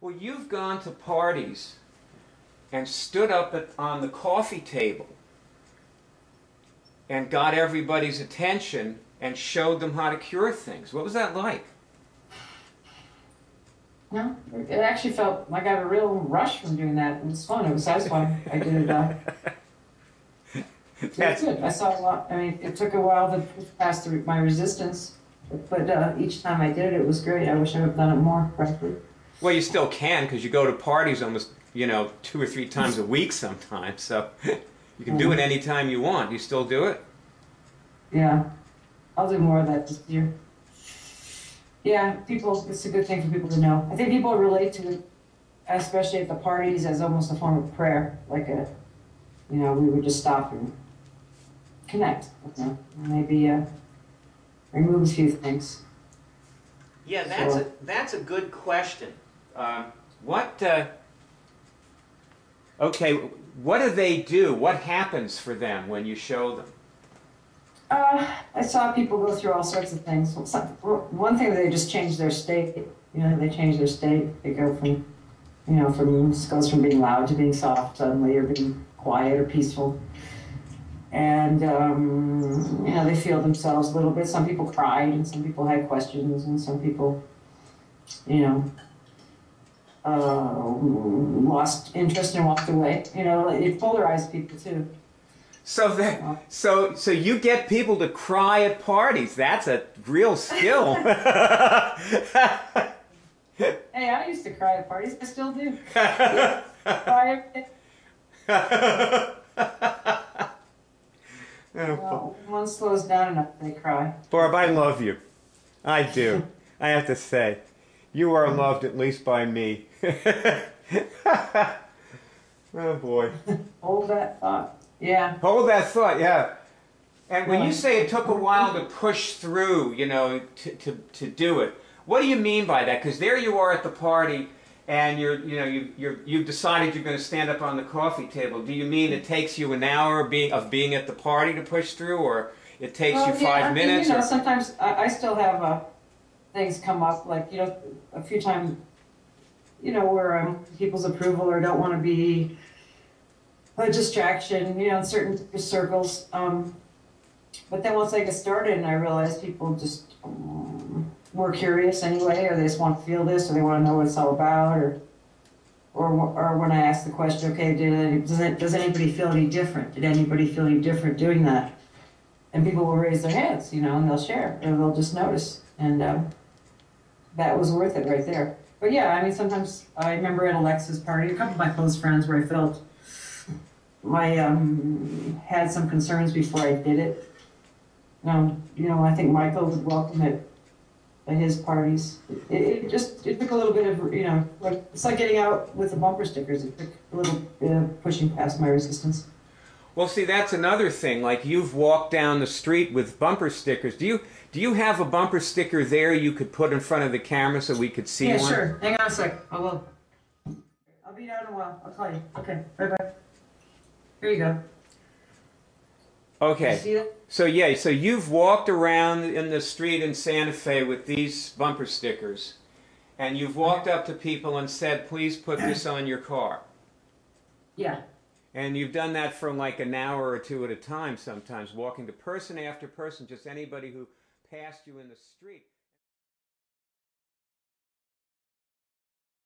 Well, you've gone to parties and stood up on the coffee table and got everybody's attention and showed them how to cure things. What was that like? No, it actually felt like I got a real rush from doing that. It was fun. It was satisfying. I did it. It was good. I saw a lot. I mean, it took a while to pass through my resistance, but each time I did it, it was great. I wish I would have done it more, frankly. Well, you still can because you go to parties almost, 2 or 3 times a week sometimes. So you can do it anytime you want. You still do it? Yeah, I'll do more of that this year. Yeah, it's a good thing for people to know. I think people relate to it, especially at the parties, as almost a form of prayer. Like we would just stop and connect. Maybe remove a few things. Yeah, that's a good question. Okay, what do they do? What happens for them when you show them? I saw people go through all sorts of things. One thing, they just change their state. They change their state. They go from, goes from being loud to being soft suddenly, or being quiet or peaceful. And, they feel themselves a little bit. Some people cried, and some people had questions, and some people, lost interest and walked away. It polarized people too. So you get people to cry at parties. That's a real skill. Hey, I used to cry at parties. I still do. Yeah, cry every day. Well, one slows down enough, they cry. Barb, I love you. I do. I have to say, you are loved at least by me. Oh boy. Hold that thought. Yeah. Hold that thought, yeah. And when you say it took a while to push through, to do it, what do you mean by that? Because there you are at the party, and you've decided you're going to stand up on the coffee table. Do you mean it takes you an hour of being at the party to push through, or it takes you 5 minutes? Sometimes I still have things come up, like a few times, where people's approval or don't want to be a distraction, in certain circles. But then once I get started and I realize people just were curious anyway, or they just want to feel this, or they want to know what it's all about, or when I ask the question, okay, does anybody feel any different? Did anybody feel any different doing that? And people will raise their hands, and they'll share, or they'll just notice, and that was worth it right there. But yeah, I mean, sometimes I remember at Alexa's party, a couple of my close friends, where I felt had some concerns before I did it. I think Michael would welcome it at his parties. It took a little bit of, it's like getting out with the bumper stickers. It took a little bit of pushing past my resistance. Well, see, that's another thing. Like, you've walked down the street with bumper stickers. Do you have a bumper sticker there you could put in front of the camera so we could see one? Yeah, sure. Hang on a sec. I will. I'll be down in a while. I'll call you. Okay. Bye-bye. Here you go. Okay. You see that? So yeah, so you've walked around in the street in Santa Fe with these bumper stickers, and you've walked up to people and said, please put this on your car. Yeah. And you've done that for like an hour or 2 at a time sometimes, walking to person after person, just anybody who passed you in the street.